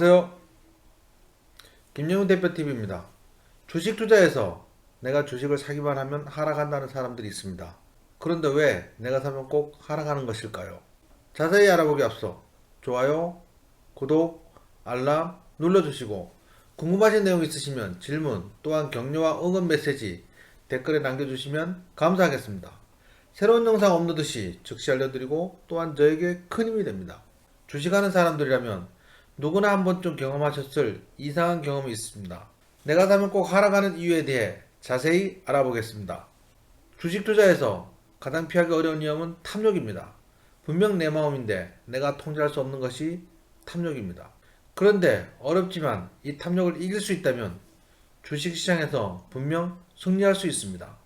안녕하세요. 김영훈 대표TV입니다. 주식 투자에서 내가 주식을 사기만 하면 하락한다는 사람들이 있습니다. 그런데 왜 내가 사면 꼭 하락하는 것일까요? 자세히 알아보기 앞서 좋아요, 구독, 알람 눌러주시고 궁금하신 내용 있으시면 질문 또한 격려와 응원 메시지 댓글에 남겨주시면 감사하겠습니다. 새로운 영상 업로드 시 즉시 알려드리고 또한 저에게 큰 힘이 됩니다. 주식하는 사람들이라면 누구나 한 번쯤 경험하셨을 이상한 경험이 있습니다. 내가 사면 꼭 하락하는 이유에 대해 자세히 알아보겠습니다. 주식 투자에서 가장 피하기 어려운 위험은 탐욕입니다. 분명 내 마음인데 내가 통제할 수 없는 것이 탐욕입니다. 그런데 어렵지만 이 탐욕을 이길 수 있다면 주식시장에서 분명 승리할 수 있습니다.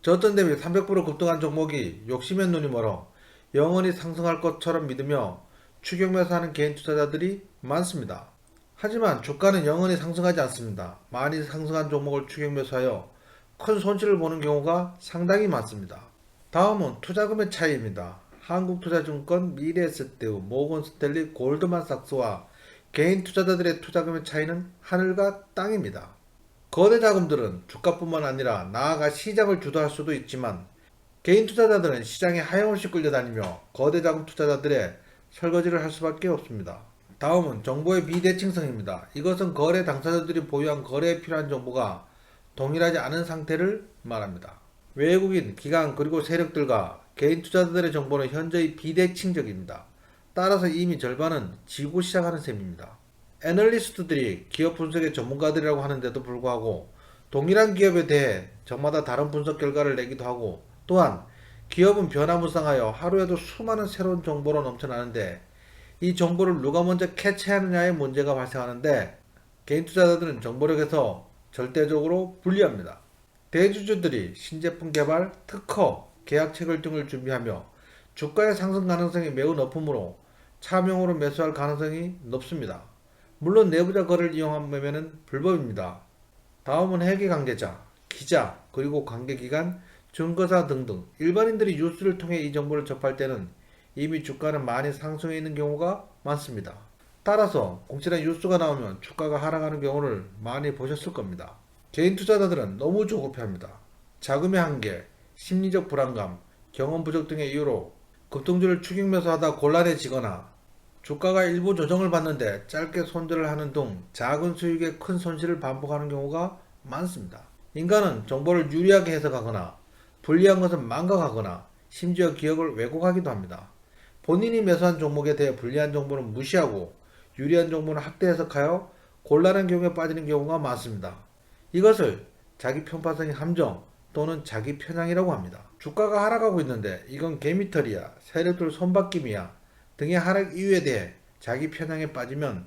저점 대비 300% 급등한 종목이 욕심의 눈이 멀어 영원히 상승할 것처럼 믿으며 추격 매수하는 개인 투자자들이 많습니다. 하지만 주가는 영원히 상승하지 않습니다. 많이 상승한 종목을 추격 매수하여 큰 손실을 보는 경우가 상당히 많습니다. 다음은 투자금의 차이입니다. 한국투자증권, 미래에셋대우, 모건스탠리, 골드만삭스와 개인 투자자들의 투자금의 차이는 하늘과 땅입니다. 거대 자금들은 주가뿐만 아니라 나아가 시장을 주도할 수도 있지만 개인 투자자들은 시장에 하염없이 끌려다니며 거대 자금 투자자들의 설거지를 할 수밖에 없습니다. 다음은 정보의 비대칭성입니다. 이것은 거래 당사자들이 보유한 거래에 필요한 정보가 동일하지 않은 상태를 말합니다. 외국인, 기관 그리고 세력들과 개인 투자자들의 정보는 현저히 비대칭적입니다. 따라서 이미 절반은 지고 시작하는 셈입니다. 애널리스트들이 기업 분석의 전문가들이라고 하는데도 불구하고 동일한 기업에 대해 저마다 다른 분석 결과를 내기도 하고 또한 기업은 변화무쌍하여 하루에도 수많은 새로운 정보로 넘쳐나는데 이 정보를 누가 먼저 캐치하느냐의 문제가 발생하는데 개인 투자자들은 정보력에서 절대적으로 불리합니다. 대주주들이 신제품 개발, 특허, 계약 체결 등을 준비하며 주가의 상승 가능성이 매우 높으므로 차명으로 매수할 가능성이 높습니다. 물론 내부자 거래를 이용한 매매는 불법입니다. 다음은 회계 관계자, 기자, 그리고 관계기관, 증거사 등등 일반인들이 뉴스를 통해 이 정보를 접할 때는 이미 주가는 많이 상승해 있는 경우가 많습니다. 따라서 공시나 뉴스가 나오면 주가가 하락하는 경우를 많이 보셨을 겁니다. 개인 투자자들은 너무 조급해합니다. 자금의 한계, 심리적 불안감, 경험 부족 등의 이유로 급등주를 추격 매수하다 곤란해지거나 주가가 일부 조정을 받는데 짧게 손절을 하는 등 작은 수익에 큰 손실을 반복하는 경우가 많습니다. 인간은 정보를 유리하게 해석하거나 불리한 것은 망각하거나 심지어 기억을 왜곡하기도 합니다. 본인이 매수한 종목에 대해 불리한 정보는 무시하고 유리한 정보는 확대 해석하여 곤란한 경우에 빠지는 경우가 많습니다. 이것을 자기 편파성의 함정 또는 자기 편향이라고 합니다. 주가가 하락하고 있는데 이건 개미털이야, 세력들 손바뀜이야 등의 하락 이유에 대해 자기 편향에 빠지면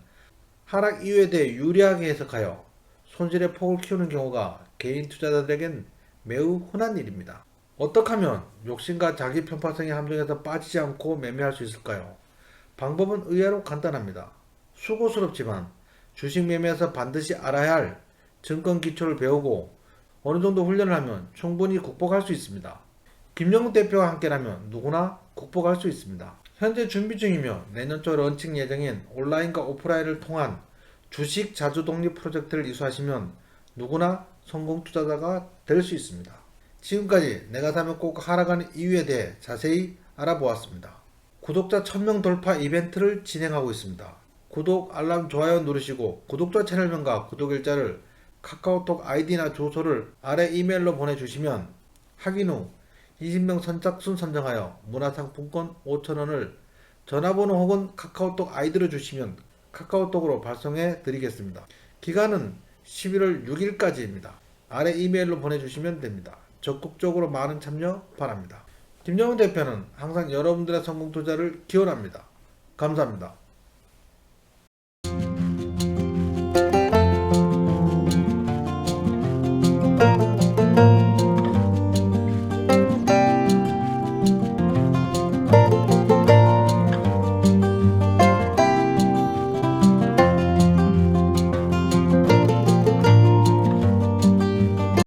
하락 이유에 대해 유리하게 해석하여 손실의 폭을 키우는 경우가 개인 투자자들에겐 매우 흔한 일입니다. 어떻게 하면 욕심과 자기 편파성의 함정에서 빠지지 않고 매매할 수 있을까요? 방법은 의외로 간단합니다. 수고스럽지만 주식 매매에서 반드시 알아야 할 증권 기초를 배우고 어느 정도 훈련을 하면 충분히 극복할 수 있습니다. 김영훈 대표와 함께라면 누구나 극복할 수 있습니다. 현재 준비 중이며 내년 초 런칭 예정인 온라인과 오프라인을 통한 주식 자주 독립 프로젝트를 이수하시면 누구나 성공 투자자가 될 수 있습니다. 지금까지 내가 사면 꼭 하락하는 이유에 대해 자세히 알아보았습니다. 구독자 1000명 돌파 이벤트를 진행하고 있습니다. 구독, 알람, 좋아요 누르시고 구독자 채널명과 구독 일자를 카카오톡 아이디나 주소를 아래 이메일로 보내주시면 확인 후 20명 선착순 선정하여 문화상품권 5,000원을 전화번호 혹은 카카오톡 아이디로 주시면 카카오톡으로 발송해 드리겠습니다. 기간은 11월 6일까지입니다. 아래 이메일로 보내주시면 됩니다. 적극적으로 많은 참여 바랍니다. 김영훈 대표는 항상 여러분들의 성공 투자를 기원합니다. 감사합니다.